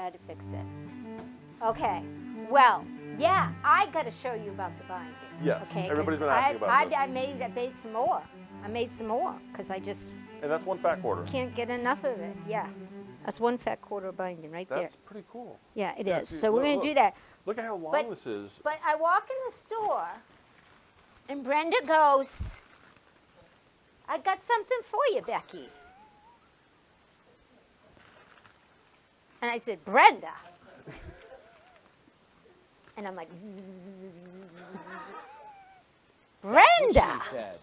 how to fix it. Okay. Well, yeah, I got to show you about the binding. Yes. Okay. Everybody's been asking about this. I made some more. I made some more because I just And that's 1 fat quarter. can't get enough of it. Yeah. That's 1 fat quarter of binding right there. That's pretty cool. Yeah, it Yeah, is. see, So we're going to do that. Look at how long this is. But I walk in the store, and Brenda goes, I got something for you, Becky. And I said, Brenda. And I'm like, Brenda. She said.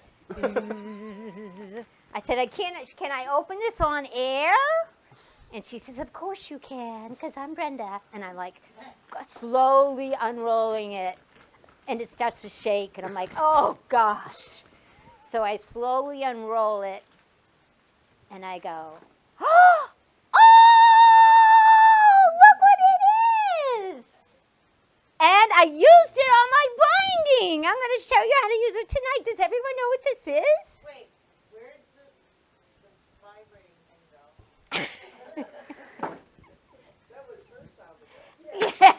I said, can I open this on air? And she says, of course you can, because I'm Brenda. And I'm like, slowly unrolling it, and it starts to shake, and I'm like, oh, gosh. So I slowly unroll it, and I go, oh, look what it is. And I used it on my binding. I'm going to show you how to use it tonight. Does everyone know what this is? Wait, where did the vibrating thing go? That was her sound effect.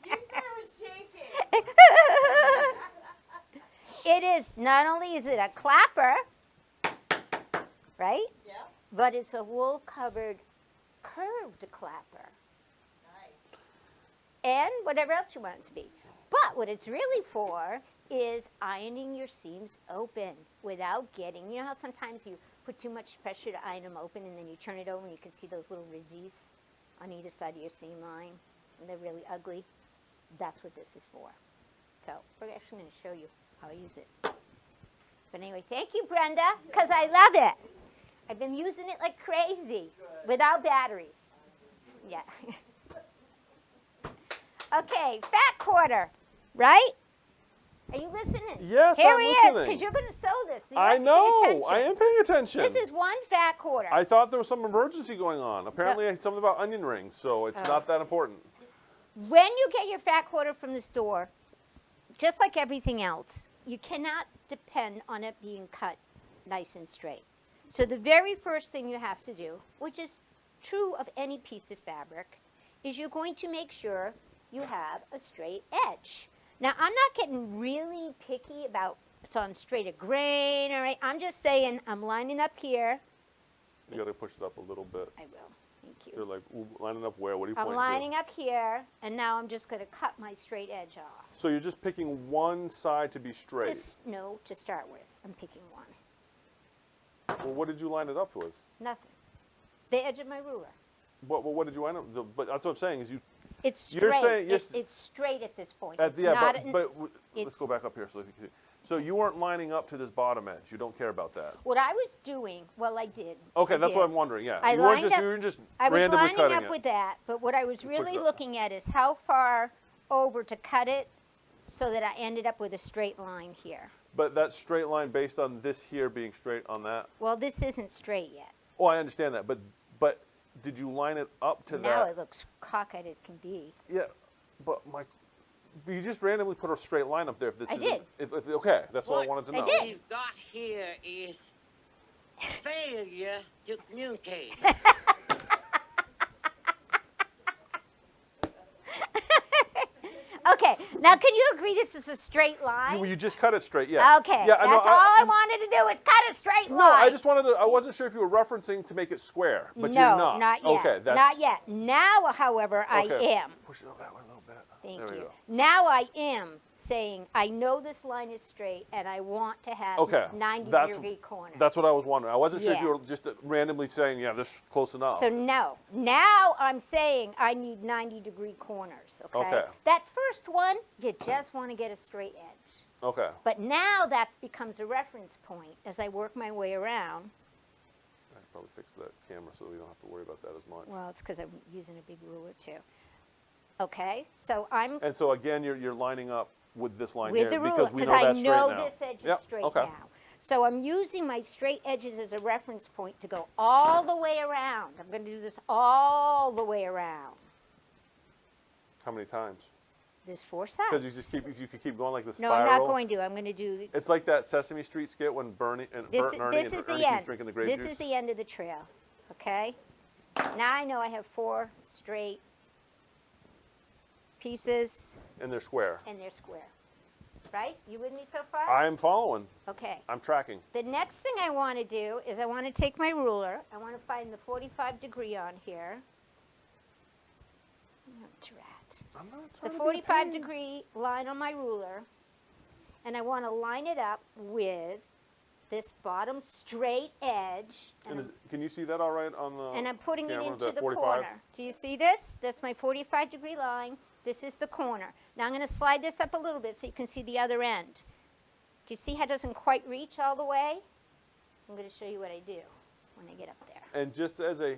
Your hair was shaking. It is, not only is it a clapper, right? Yeah, But it's a wool-covered curved clapper. nice. And whatever else you want it to be. But what it's really for is ironing your seams open without getting, you know how sometimes you put too much pressure to iron them open and then you turn it over and you can see those little ridges on either side of your seam line and they're really ugly? That's what this is for. So we're actually going to show you how I use it. But anyway, thank you, Brenda, because I love it. I've been using it like crazy without batteries. Yeah. Okay, fat quarter, right? Are you listening? Yes, Here I'm he listening. is, because you're going to sew this. So you I have to pay know. attention. I am paying attention. This is 1 fat quarter. I thought there was some emergency going on. Apparently, something about onion rings, so it's not that important. When you get your fat quarter from the store, just like everything else, you cannot depend on it being cut nice and straight. So the very first thing you have to do, which is true of any piece of fabric, is you're going to make sure you have a straight edge. Now, I'm not getting really picky about it's on straight a grain, all right? I'm just saying I'm lining up here. You got to push it up a little bit. I will. Thank You're you. like, ooh, lining up where? What are you I'm pointing lining up here, and now I'm just going to cut my straight edge off. to? So you're just picking one side to be straight. No, to start with. I'm picking one. Well, what did you line it up with? Nothing. The edge of my ruler. What did you line up? But that's what I'm saying is you. It's straight. You're saying It's straight at this point. At, It's yeah, not. let's go back up here so you can see. So you weren't lining up to this bottom edge. You don't care about that. What I was doing, well, I did. Okay, I that's did. what I'm wondering. Yeah, I you weren't lined just up- you were just I was randomly lining cutting up it. with that, but what I was You pushed really it up. looking at is how far over to cut it so that I ended up with a straight line here. But that straight line based on this here being straight on that. Well, this isn't straight yet. Oh, I understand that, but did you line it up to Now that? it looks cockeyed as can be. Yeah, but you just randomly put a straight line up there. If this I isn't- did. Okay, that's all I What wanted to I know. did. We've got here is failure to communicate. Okay, now can you agree this is a straight line? You just cut it straight, yeah. Okay, Yeah, that's all I wanted to do is cut a straight line. No, I just wanted to. I wasn't sure if you were referencing to make it square, but no, you're not. not yet. Okay, that's Not yet. Now, however, okay. I am. Push it up that way a little bit. Thank there we you. go. Now I am saying I know this line is straight and I want to have Okay, 90-degree corners. That's what I was wondering. I wasn't sure if Yeah. you were just randomly saying, yeah, this is close enough. So no. Now I'm saying I need 90-degree corners, okay? Okay. That first one, you just want to get a straight edge. Okay. But now that becomes a reference point as I work my way around. I should probably fix that camera so we don't have to worry about that as much. Well, it's because I'm using a big ruler too. Okay, so I'm And so again, you're lining up with this line with here the ruler because we know I that's know straight now. this edge is Yep, straight okay. now. So I'm using my straight edges as a reference point to go all the way around. I'm going to do this all the way around. How many times? There's 4 sides. Because you could keep going like the No, spiral. I'm not going to. I'm going to do. It's like that Sesame Street skit when Bert and Ernie This keeps is the drinking end. the grape This juice. is the end of the trail. Okay. Now I know I have 4 straight pieces And they're square. and they're square. Right? You with me so far? I'm following. Okay. I'm tracking. The next thing I want to do is I want to take my ruler. I want to find the 45 degree on here. Oh, drat. I'm not The trying to be a 45 pain. degree line on my ruler. And I want to line it up with this bottom straight edge. And can you see that all right on the And I'm putting it camera, into that the 45? corner. Do you see this? That's my 45 degree line. This is the corner. Now I'm going to slide this up a little bit so you can see the other end. Do you see how it doesn't quite reach all the way? I'm going to show you what I do when I get up there. And just as a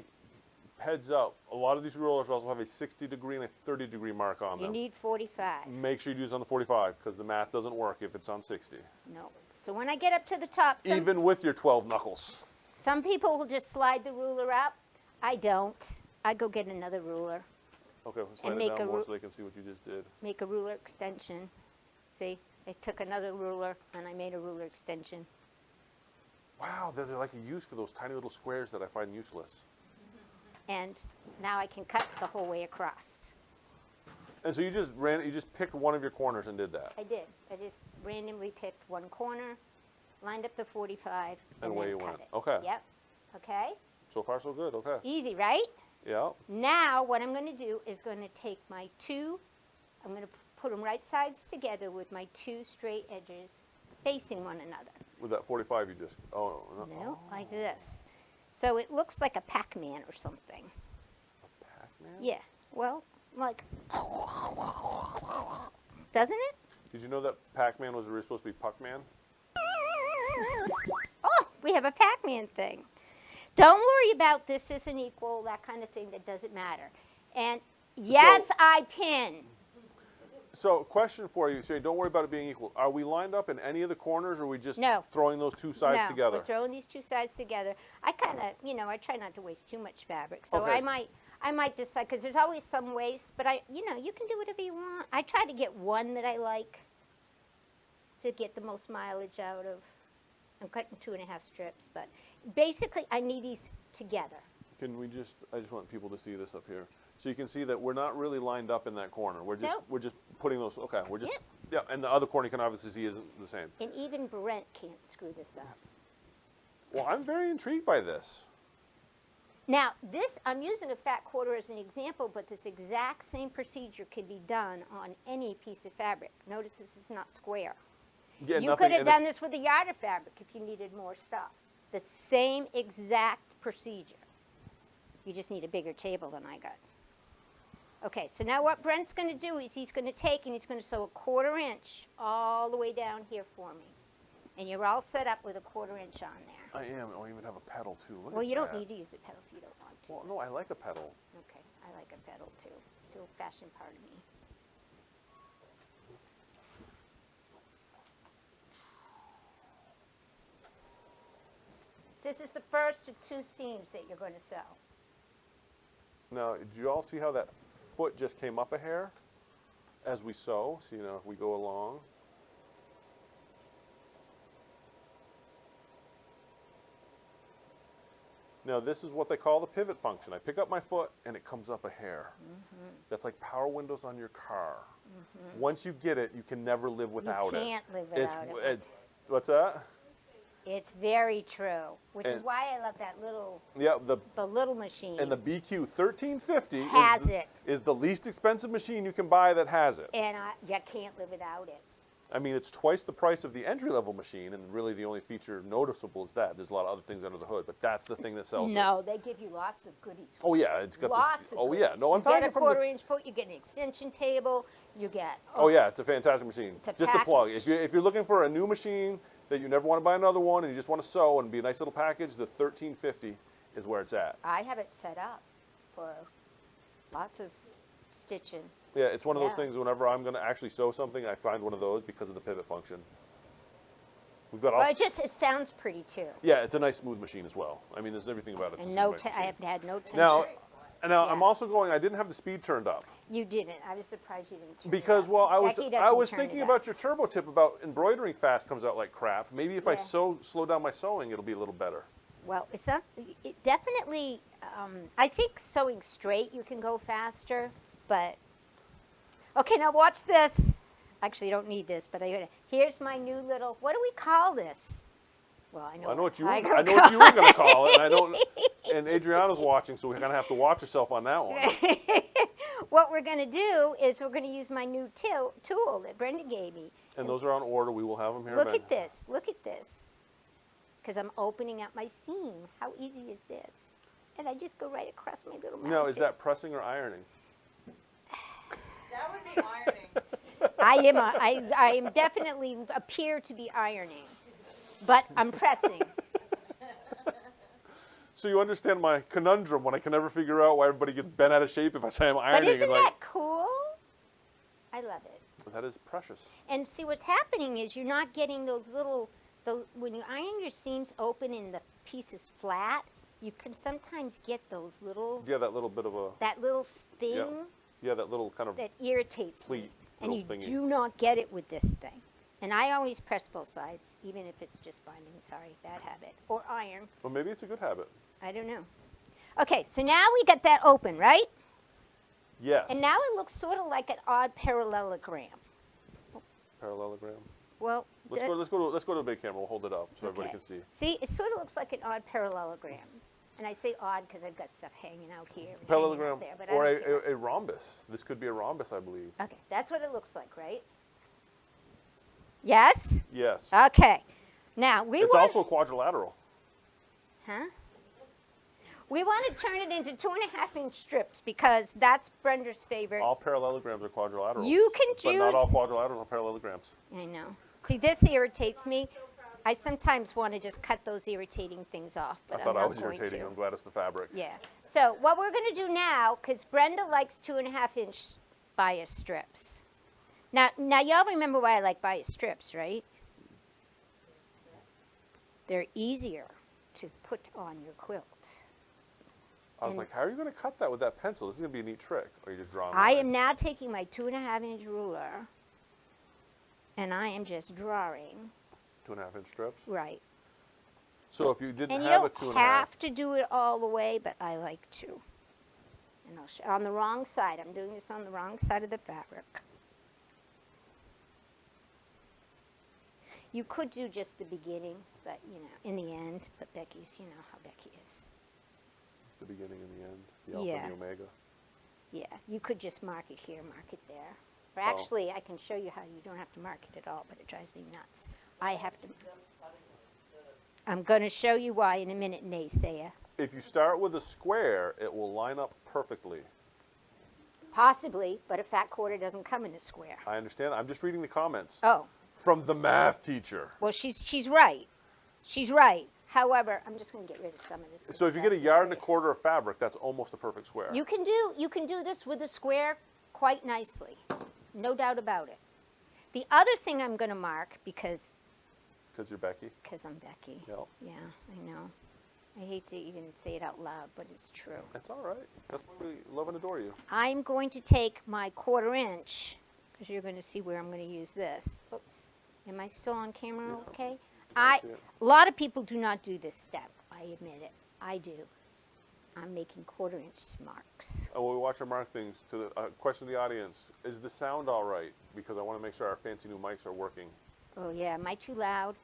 heads up, a lot of these rollers also have a 60 degree and a 30 degree mark on You them. need 45. Make sure you use it on the 45 because the math doesn't work if it's on 60. No. So when I get up to the top, Even with your 12 knuckles. some people will just slide the ruler up. I don't. I go get another ruler. Okay, let's slide make it a down more ru- so they can see what you just did. Make a ruler extension. See? I took another ruler and I made a ruler extension. Wow, there's like a use for those tiny little squares that I find useless. And now I can cut the whole way across. And so you just picked one of your corners and did that. I did. I just randomly picked one corner, lined up the 45, And and away then you cut went. it. Okay. Yep. Okay. So far so good, okay. Easy, right? Yeah. Now what I'm going to do is going to take my 2, I'm going to put them right sides together with my 2 straight edges facing one another. With that 45 you just, oh, no. No, like this. So it looks like a Pac-Man or something. Pac-Man? Yeah. Well, like, doesn't it? Did you know that Pac-Man was really supposed to be Puck-Man? Oh, we have a Pac-Man thing. Don't worry about this isn't equal, that kind of thing, that doesn't matter. And yes, I pin. So, question for you, Sherry, don't worry about it being equal. Are we lined up in any of the corners or are we just No. throwing those two sides No, together? we're throwing these 2 sides together. I kind of, I try not to waste too much fabric. So Okay. I might decide, because there's always some waste, but you can do whatever you want. I try to get one that I like to get the most mileage out of. I'm cutting 2.5 strips, but basically I need these together. Can we I just want people to see this up here. So you can see that we're not really lined up in that corner. We're just, Nope. we're just putting those, okay, we're just, Yep. yeah, and the other corner you can obviously see isn't the same. And even Brent can't screw this up. Well, I'm very intrigued by this. Now, I'm using a fat quarter as an example, but this exact same procedure can be done on any piece of fabric. Notice this is not square. Yeah, You nothing- could have and done it's- this with a yard of fabric if you needed more stuff. The same exact procedure. You just need a bigger table than I got. Okay, so now what Brent's going to do is he's going to take and he's going to sew a 1/4 inch all the way down here for me. And you're all set up with a 1/4 inch on there. I am. I even have a pedal too. Look Well, at you don't that. need to use a pedal if you don't want to. Well, no, I like a pedal. Okay, I like a pedal too. The old-fashioned part of me. So this is the first of 2 seams that you're going to sew. Now, did you all see how that foot just came up a hair as we sew? So, if we go along. Now, this is what they call the pivot function. I pick up my foot and it comes up a hair. Mm-hmm. That's like power windows on your car. Once you get it, you can never live without it. You can't live without it. What's that? It's very true, which is And- why I love that little, Yeah, the little machine. and the BQ 1350 Has it. is the least expensive machine you can buy that has it. And you can't live without it. I mean, it's twice the price of the entry-level machine, and really the only feature noticeable is that. There's a lot of other things under the hood, but that's the thing that sells it. No, they give you lots of goodies. Oh yeah, it's got Lots the, of oh goodies. yeah, no, I'm you get talking a from 1/4 the, inch foot, you get an extension table, you get. Oh yeah, it's a fantastic machine. It's a Just a plug. package. If you're looking for a new machine that you never want to buy another one and you just want to sew and be a nice little package, the 1350 is where it's at. I have it set up for lots of stitching. Yeah, it's one of those Yeah. things. Whenever I'm going to actually sew something, I find one of those because of the pivot function. We've got all. Well, it sounds pretty too. Yeah, it's a nice smooth machine as well. I mean, there's everything about it. And I have had no tension. Now, I'm Yeah. also going. I didn't have the speed turned up You didn't. I was surprised you didn't turn because, it well, up. I Becky was doesn't turn thinking it up. about your turbo tip about embroidering fast comes out like crap. Maybe if I Yeah. slow down my sewing, it'll be a little better. Well, it's not. It definitely. I think sewing straight you can go faster, but okay. Now watch this. Actually, you don't need this, but here's my new little. What do we call this? Well, I know. I know what you were. I I know what you were going to call it, and I don't. And Adriana's watching, so we're going to have to watch yourself on that one. What we're going to do is we're going to use my new tool that Brenda gave me. And those are on order. We will have them here. Look at this. Look at this. Because I'm opening up my seam. How easy is this? And I just go right across my little mouth. Now, is that pressing or ironing? That would be ironing. I am definitely appear to be ironing, but I'm pressing. So you understand my conundrum when I can never figure out why everybody gets bent out of shape if I say I'm ironing. But isn't and like, that cool? I love it. that is precious. And see, what's happening is you're not getting those when you iron your seams open and the piece is flat, you can sometimes get those little, Yeah, that little bit of a, that little thing yeah, that little kind of that irritates me. pleat. And you little thingy. do not get it with this thing. And I always press both sides, even if it's just binding. Sorry, bad habit. Or iron. Well, maybe it's a good habit. I don't know. Okay, so now we got that open, right? Yes. And now it looks sort of like an odd parallelogram. Parallelogram. Well, Let's go to the big camera. We'll hold it up so everybody can see. See, it sort of looks like an odd parallelogram. And I say odd because I've got stuff hanging out here. And hanging Parallelogram out there, but I or don't care. a rhombus. This could be a rhombus, I believe. Okay, that's what it looks like, right? Yes? Yes. Okay. Now, It's also quadrilateral. Huh? We want to turn it into 2.5-inch strips because that's Brenda's favorite. All parallelograms are quadrilateral. You can But choose. not all quadrilaterals are parallelograms. I know. See, this irritates me. I sometimes want to just cut those irritating things off, but I thought I'm I not was going irritating. to. I'm glad it's the fabric. Yeah. So what we're going to do now, because Brenda likes 2.5-inch bias strips. Now y'all remember why I like bias strips, right? They're easier to put on your quilt. I was like, how are you going to cut that with that pencil? This is going to be a neat trick. Or you just drawing I am lines? now taking my 2.5-inch ruler, and I am just drawing. 2.5-inch strips. Right. So if you didn't And you have a don't 2.5, have to do it all the way, but I like to. And on the wrong side. I'm doing this on the wrong side of the fabric. You could do just the beginning, but, in the end. But Becky's, you know how Becky is. the beginning and the end, the alpha Yeah. and the omega. Yeah, you could just mark it here, mark it there. Or Oh. actually, I can show you how you don't have to mark it at all, but it drives me nuts. I have to. I'm going to show you why in a minute, naysayer. If you start with a square, it will line up perfectly. Possibly, but a fat quarter doesn't come in a square. I understand. I'm just reading the comments Oh, from the math teacher. well, she's right. She's right. However, I'm just going to get rid of some of this. 'cause So it if you get a drives me yard and a crazy. quarter of fabric, that's almost a perfect square. You can do this with a square quite nicely, no doubt about it. The other thing I'm going to mark because Because you're Becky. I'm Becky. Yep. Yeah, I know. I hate to even say it out loud, but it's true. That's all right. That's why we love and adore you. I'm going to take my 1/4 inch, because you're going to see where I'm going to use this. Oops. Am I still on camera Yeah. okay? I see it. A lot of people do not do this step. I admit it. I do. I'm making 1/4 inch marks. Oh, we watch our mark things. To the question of the audience: is the sound all right? Because I want to make sure our fancy new mics are working. Oh, yeah. Am I too loud?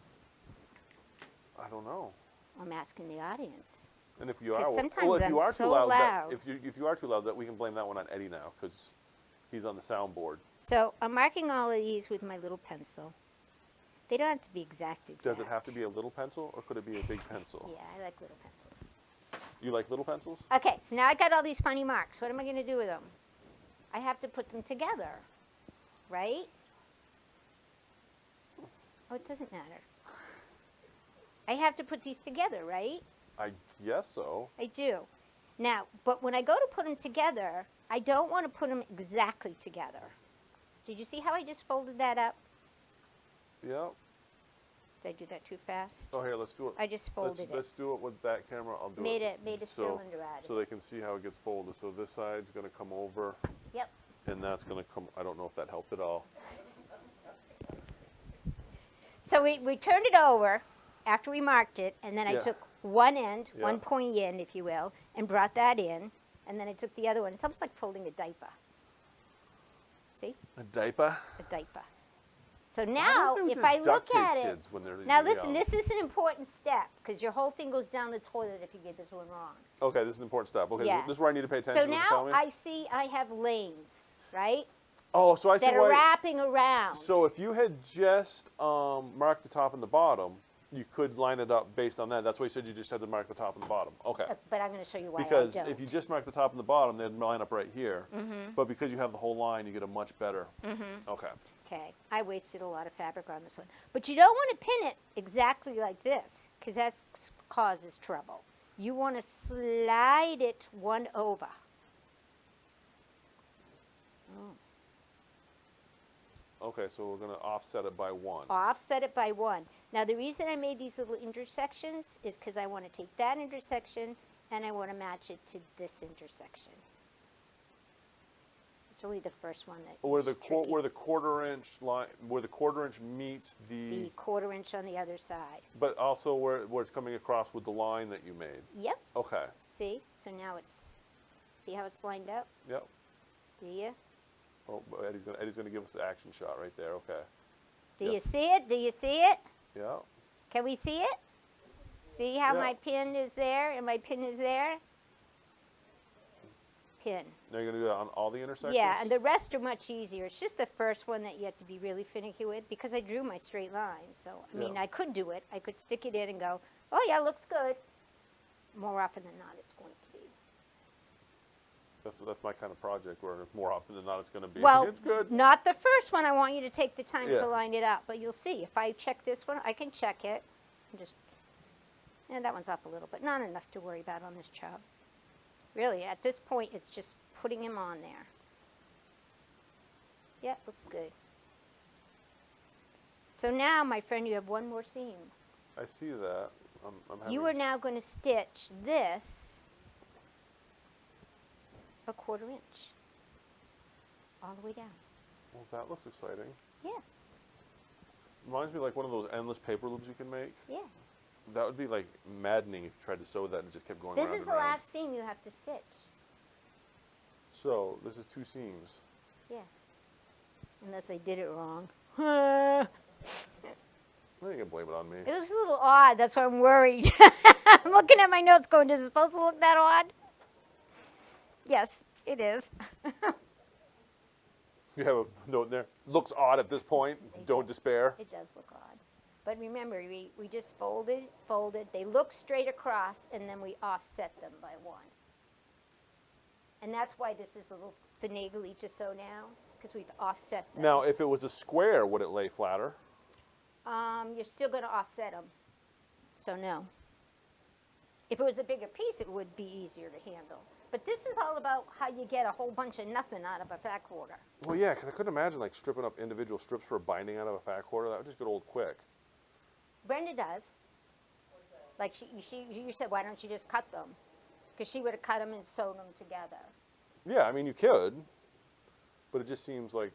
I don't know. I'm asking the audience. And if you 'Cause are, well, sometimes if you I'm are so too loud, loud. if you are too loud, that we can blame that one on Eddie now because he's on the soundboard. So I'm marking all of these with my little pencil. They don't have to be exact. Does it have to be a little pencil or could it be a big pencil? Yeah, I like little pencils. You like little pencils? Okay, so now I got all these funny marks. What am I going to do with them? I have to put them together, right? Oh, it doesn't matter. I have to put these together, right? I guess so. I do. Now, but when I go to put them together, I don't want to put them exactly together. Did you see how I just folded that up? Yeah. Did I do that too fast? Oh, here, let's do it. I just folded it. Let's do it with that camera. I'll do Made it. a cylinder out of So it. they can see how it gets folded. So this side's going to come over. Yep. And that's going to come. I don't know if that helped at all. So we turned it over after we marked it, and then I Yeah. took one end, Yeah. one pointy end, if you will, and brought that in, and then I took the other one. It's almost like folding a diaper. See? A diaper? A diaper. So now, Why don't they if just I duct look tape at it, kids when they're now listen, young? this is an important step because your whole thing goes down the toilet if you get this one wrong. Okay, this is an important step. Okay, Yeah. this is where I need to pay attention So to what you tell now me. I see I have lanes, right, Oh, so I see that are why. wrapping around. So if you had just marked the top and the bottom, you could line it up based on that. That's why you said you just had to mark the top and the bottom. Okay. But I'm going to show you why Because I don't. if you just mark the top and the bottom, they'd line up right here. But because you have the whole line, you get a much better. Okay. Okay, I wasted a lot of fabric on this one. But you don't want to pin it exactly like this because that causes trouble. You want to slide it one over. Okay, so we're going to offset it by 1. Offset it by 1. Now the reason I made these little intersections is because I want to take that intersection and I want to match it to this intersection. It's only the first one that Where is the tricky. where the quarter-inch line, where the quarter-inch meets The quarter inch on the other side. but also where it's coming across with the line that you made. Yep. Okay. See? So now it's, see how it's lined up? Yep. Do you? Oh, Eddie's gonna give us the action shot right there. Okay. Do you Yes. see it? Do you see it? Yeah. Can we see it? See how Yeah. my pin is there and my pin is there? Pin. Now you're gonna do that on all the intersections. Yeah, and the rest are much easier. It's just the first one that you have to be really finicky with because I drew my straight line. So, I mean, Yeah. I could do it. I could stick it in and go, oh, yeah, looks good. More often than not, it's going to be. That's my kind of project where more often than not it's gonna be. Well, It's good. not the first one. I want you to take the time Yeah. to line it up. But you'll see. If I check this one, I can check it. And just, and that one's up a little, but not enough to worry about on this job. Really, at this point, it's just putting him on there. Yeah, looks good. So now, my friend, you have one more seam. I see that. I'm having, You are now going to stitch this a quarter inch all the way down. Well, that looks exciting. Yeah, Reminds me like one of those endless paper loops you can make. yeah. That would be like maddening if you tried to sew that and it just kept going This round is and the round. last seam you have to stitch. So this is 2 seams. Yeah. Unless I did it wrong. I think you can blame it on me. It looks a little odd. That's why I'm worried. I'm looking at my notes going, is it supposed to look that odd? Yes, it is. You have a note there. Looks odd at this point. Don't despair. It does look odd. But remember, we just folded. They look straight across, and then we offset them by 1. And that's why this is a little finagly to sew now, because we've offset them. Now, if it was a square, would it lay flatter? You're still going to offset them. So no. If it was a bigger piece, it would be easier to handle. But this is all about how you get a whole bunch of nothing out of a fat quarter. Well, yeah, because I couldn't imagine like stripping up individual strips for a binding out of a fat quarter. That would just get old quick. Brenda does. Like you said, why don't you just cut them? Because she would have cut them and sewed them together. Yeah, I mean, you could, but it just seems like,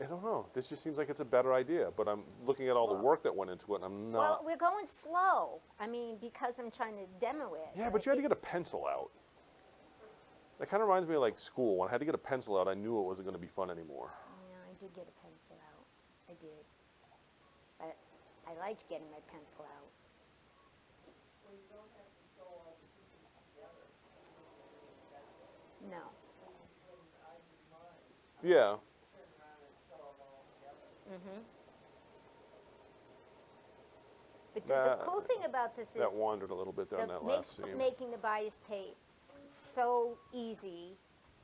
I don't know. This just seems like it's a better idea, but I'm looking at all the work that went into it, and I'm not. Well, we're going slow. I mean, because I'm trying to demo it. Yeah, but you had to get a pencil out. That kind of reminds me of like school. When I had to get a pencil out, I knew it wasn't going to be fun anymore. Yeah, I did get a pencil out. I did. But I liked getting my pencil out. Well, you don't have to sew all the pieces together. No. When I did mine, Yeah. turn around and sew them all together. Mm-hmm. But the cool thing about this is That wandered a little bit down that last seam. making the bias tape so easy.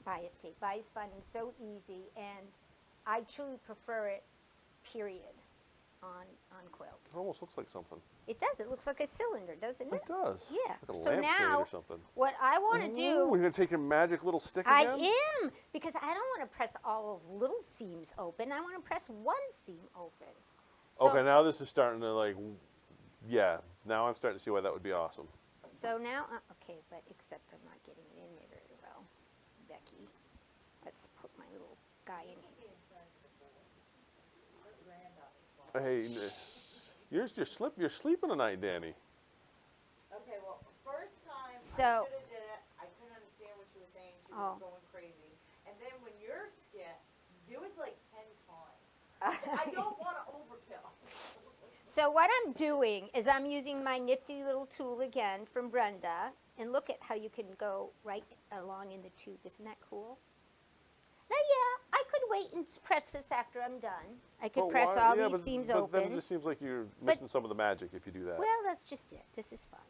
Bias tape, bias binding so easy, and I truly prefer it, period, on quilts. It almost looks like something. It does. It looks like a cylinder, doesn't it? It does. Yeah. Like a So lampshade now, or something. what I want to Ooh, do, you're going to take your magic little stick I again? am, because I don't want to press all those little seams open. I want to press one seam open. So, Okay, now this is starting to like, yeah, now I'm starting to see why that would be awesome. So now, okay, but except I'm not getting it in there very well. Becky, let's put my little guy in here. Hey, you're sleeping tonight, Danny. Okay, well, first time So, should've did it, I couldn't understand what she was saying, she Oh. was going crazy. And then when your skit, it was like 10 times. I don't wanna overkill. so what I'm doing is I'm using my nifty little tool again from Brenda, and look at how you can go right along in the tube. Isn't that cool? Now, yeah, I could wait and press this after I'm done. I could But press why- all yeah, these but, seams but open. then it just seems like you're missing some of the magic if you do that. Well, that's just it. This is fun.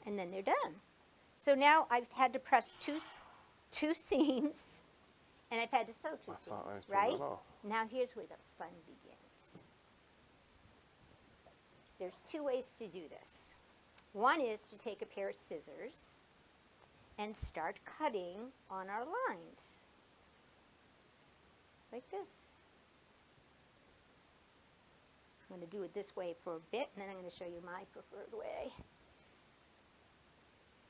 And then they're done. So now I've had to press two seams, and I've had to sew two That's not seams, actually right? at all. Now here's where the fun begins. There's two ways to do this. One is to take a pair of scissors and start cutting on our lines. Like this. I'm going to do it this way for a bit, and then I'm going to show you my preferred way,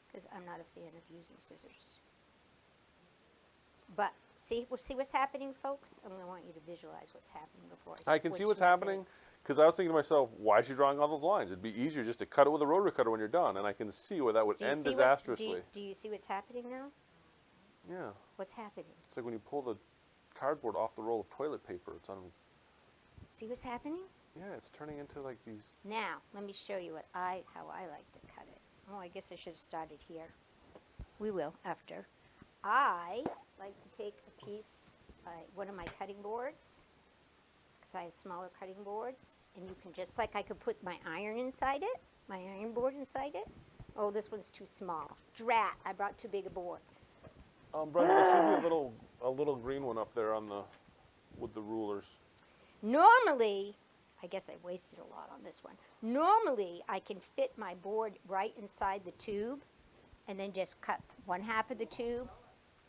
because I'm not a fan of using scissors. But see what's happening, folks? I'm going to want you to visualize what's happening before I can see switch what's happening, methods. because I was thinking to myself, why is she drawing all those lines? It'd be easier just to cut it with a rotary cutter when you're done, and I can see where that would Do you end see disastrously. do you see what's happening now? Yeah, What's happening? it's like when you pull the cardboard off the roll of toilet paper. It's on. See what's happening? Yeah, it's turning into like these. Now, let me show you how I like to cut it. Oh, I guess I should have started here. We will after. I like to take a piece, one of my cutting boards, because I have smaller cutting boards, and you can just like I could put my iron inside it, my iron board inside it. Oh, this one's too small. Drat! I brought too big a board. Brenda, there should be a little green one up there on the with the rulers. Normally, I guess I wasted a lot on this one. Normally, I can fit my board right inside the tube and then just cut one half of the tube,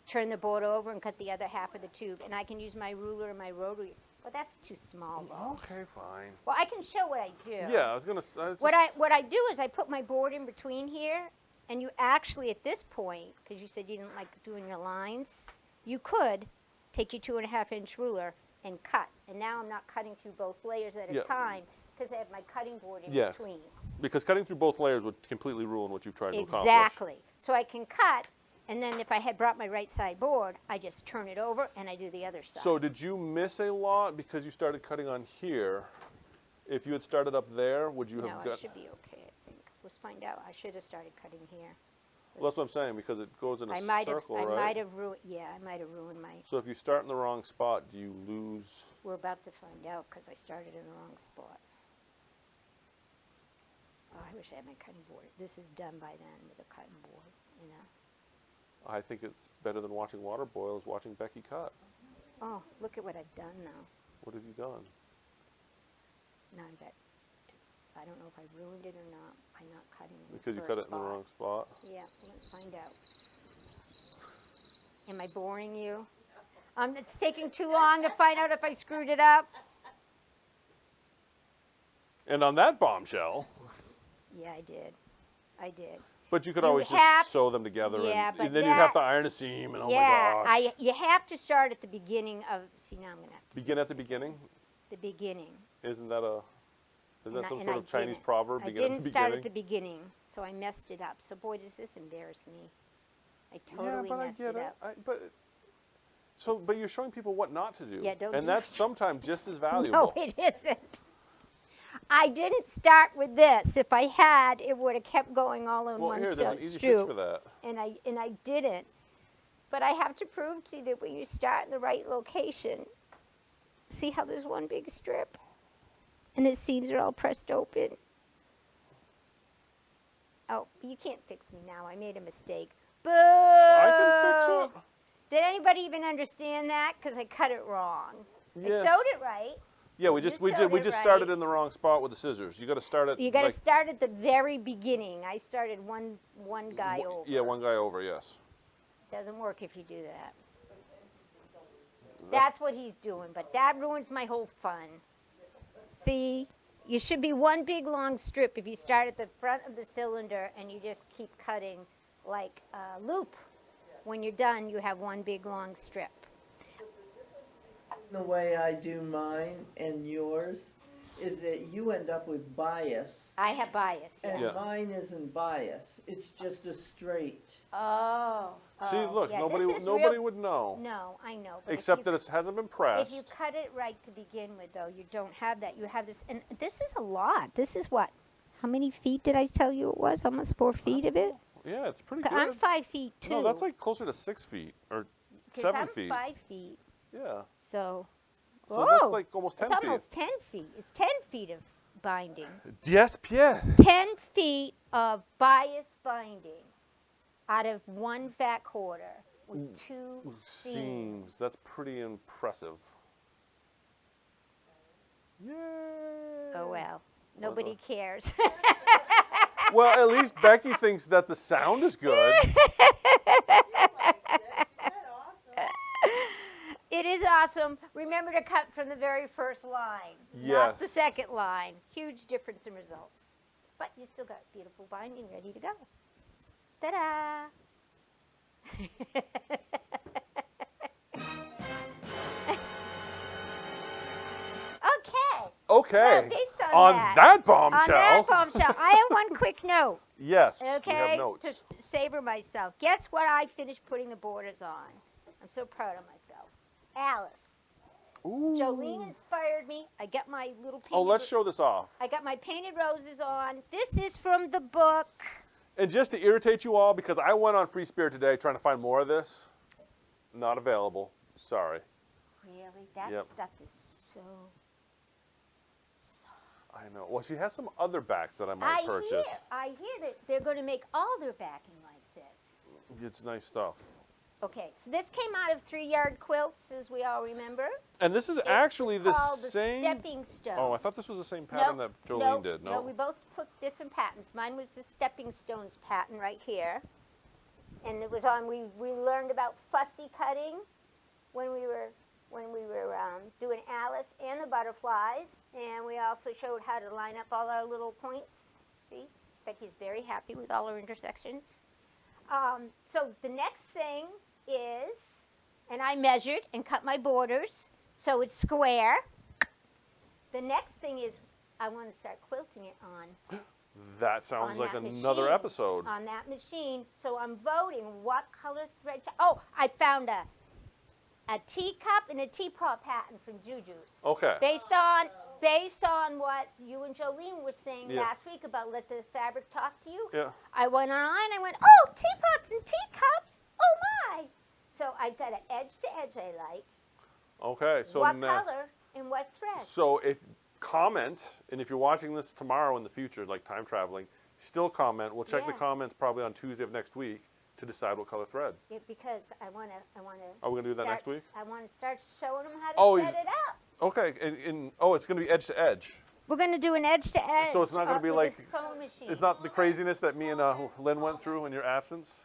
turn the board over and cut the other half of the tube, and I can use my ruler and my rotary. But that's too small, though. Okay, fine. Well, I can show what I do. Yeah, I was gonna. What I do is I put my board in between here, and you actually, at this point, because you said you didn't like doing your lines, you could take your 2.5-inch ruler and cut. And now I'm not cutting through both layers at Yeah. a time because I have my cutting board in Yeah. between. Because cutting through both layers would completely ruin what you've tried to accomplish. Exactly. So I can cut, and then if I had brought my right side board, I just turn it over and I do the other side. So did you miss a lot because you started cutting on here? If you had started up there, would you no, have I got? should be okay, I think. Let's find out. I should have started cutting here. Well, that's what I'm saying, because it goes in a I might circle, have, right? I might have ruined. Yeah, I might have ruined my. So if you start in the wrong spot, do you lose? We're about to find out because I started in the wrong spot. Oh, I wish I had my cutting board. This is done by then with a cutting board, you know. I think it's better than watching water boil is watching Becky cut. Oh, look at what I've done now. What have you done? Now I'm back. I don't know if I ruined it or not by not cutting in Because the you first cut it in the wrong spot. Yeah, let's find out. Am I boring you? It's taking too long to find out if I screwed it up. And on that bombshell, Yeah, I did. I did. but you could You always have- just sew them together, Yeah, and, but and then you'd have that- to iron a seam, and oh yeah, my gosh. you have to start at the beginning of. See, now I'm gonna have to do Begin at this the again. beginning? The beginning. Isn't that some And sort I of Chinese didn't. proverb? I Begin didn't at the start beginning? at the beginning, so I messed it up. So boy, does this embarrass me. I Yeah, totally but messed I get it up. But you're showing people what not to do. Yeah, don't and do that's it. sometimes just as valuable. No, it isn't. I didn't start with this. If I had, it would have kept going all in Well, one here, there's an silk easy fix stroop. for that. And I didn't. But I have to prove to you that when you start in the right location, see how there's one big strip? And the seams are all pressed open. Oh, you can't fix me now. I made a mistake. Boo! I can fix it. Did anybody even understand that? Because I cut it wrong. Yes. I sewed it right. Yeah, we You just sewed it started right. in the wrong spot with the scissors. You got to start at You got to like, start at the very beginning. I started one guy over. Yeah, one guy over. Yes. Doesn't work if you do that. That's what he's doing, but that ruins my whole fun. See, you should be one big long strip if you start at the front of the cylinder and you just keep cutting like a loop. When you're done, you have one big long strip. The way I do mine and yours is that you end up with bias, I have bias, yeah. and Yeah. mine isn't bias. It's just a straight. Oh. See, look, yeah, nobody this is nobody real- would know. No, I know. But Except if that you, it hasn't been if pressed. you cut it right to begin with, though, you don't have that. You have this, and this is a lot. This is what? How many feet did I tell you it was? Almost 4 feet of it? Yeah, it's pretty 'Cause good. I'm 5 feet too. No, that's like closer to 6 feet or 'Cause 7 I'm feet. 5 feet. Yeah. So. So that's Whoa, like almost 10 it's feet. almost 10 feet. It's 10 feet of binding. Yes, Pierre. 10 feet of bias binding out of one fat quarter with two seams. That's pretty impressive. Yay. Oh well, nobody cares. Well, at least Becky thinks that the sound is good. It is awesome. Remember to cut from the very first line, not the Yes. second line. Huge difference in results. But you still got beautiful binding ready to go. Ta-da! Okay. Okay. Well, based on that bombshell. On that bombshell, I have one quick note. Yes. We Okay, have notes. to savor myself. Guess what I finished putting the borders on? I'm so proud of myself. Alice. Ooh. Jolene inspired me. I got my little painted Oh, let's show this off. I got my painted roses on. This is from the book. And just to irritate you all, because I went on Free Spirit today trying to find more of this. Not available. Sorry. Really? That Yep. stuff is so soft. I know. Well, she has some other backs that I might purchase. I hear that they're going to make all their backing like this. It's nice stuff. Okay, so this came out of 3-yard quilts, as we all remember. And this is actually It's the called same. the stepping stone. Oh, I thought this was the same pattern that Jolene did. No. No, we both put different patterns. Mine was the stepping stones pattern right here, and it was on. We learned about fussy cutting when we were doing Alice and the butterflies, and we also showed how to line up all our little points. See, Becky's very happy with all her intersections. So the next thing is, and I measured and cut my borders so it's square. The next thing is I want to start quilting it on That sounds like that another machine. episode. On that machine. So I'm voting what color thread. Oh, I found a teacup and a teapot pattern from Juju's. Okay. Based on what you and Jolene were saying Yeah. last week about let the fabric talk to you. Yeah. I went online. I went, oh, teapots and teacups. Oh my! So I've got an edge to edge I like. Okay. So what now, color and what thread? so if comment, and if you're watching this tomorrow in the future, like time traveling, still comment. We'll check the Yeah. comments probably on Tuesday of next week to decide what color thread. Yeah, because I want to. Are we gonna do that next week? I want to start showing them how to Oh, set it up. Okay. And it's going to be edge to edge. We're going to do an edge to edge. So it's not gonna be with like- the sewing machine. It's not the craziness that me and Lynn went through in your absence.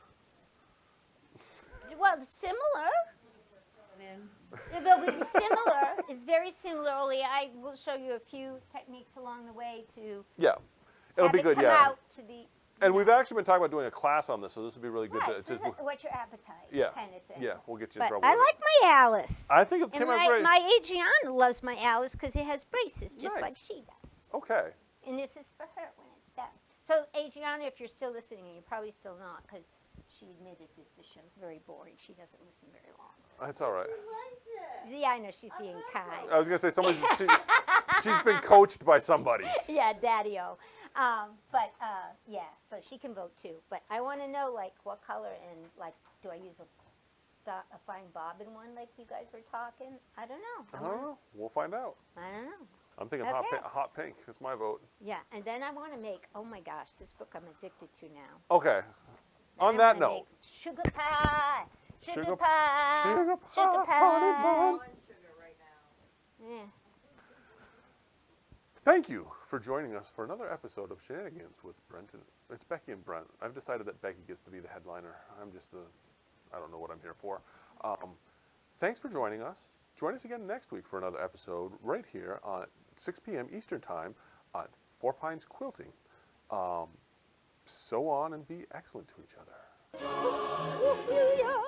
Well, it's similar. It will be similar. It's very similar. Only I will show you a few techniques along the way to Yeah. It'll have be it good. come Yeah. out to the. And we've actually been talking about doing a class on this, so this would be really good Right, to. so what's your appetite? Yeah. Kind of thing. Yeah, we'll get you in But trouble. I with it. like my Alice. I think it and came out great. my Adriana loves my Alice because it has braces, just like Nice. she does. Okay. And this is for her when it's done. So, Adriana, if you're still listening, and you're probably still not, because she admitted that the show's very boring. She doesn't listen very long. That's all right. Yeah, I know she's being kind. I was gonna say she's been coached by somebody. Yeah, Daddy-O. Yeah, so she can vote too. But I want to know, like, what color and, like, do I use a fine bobbin one like you guys were talking? I don't know. I don't know. We'll find out. I don't know. I'm thinking Okay. hot pink. That's my vote. Yeah, and then I want to make, oh my gosh, this book I'm addicted to now. Okay. On I that wanna note, make sugar pie. Sugar Sugar- pie. sugar pie, Sugar honey pie. bun. On sugar right now. Yeah. thank you for joining us for another episode of Shenanigans with Brent and it's Becky and Brent. I've decided that Becky gets to be the headliner. I'm just I don't know what I'm here for. Thanks for joining us. Join us again next week for another episode right here at 6 p.m. Eastern Time on Four Pines Quilting. So on and be excellent to each other. Yeah.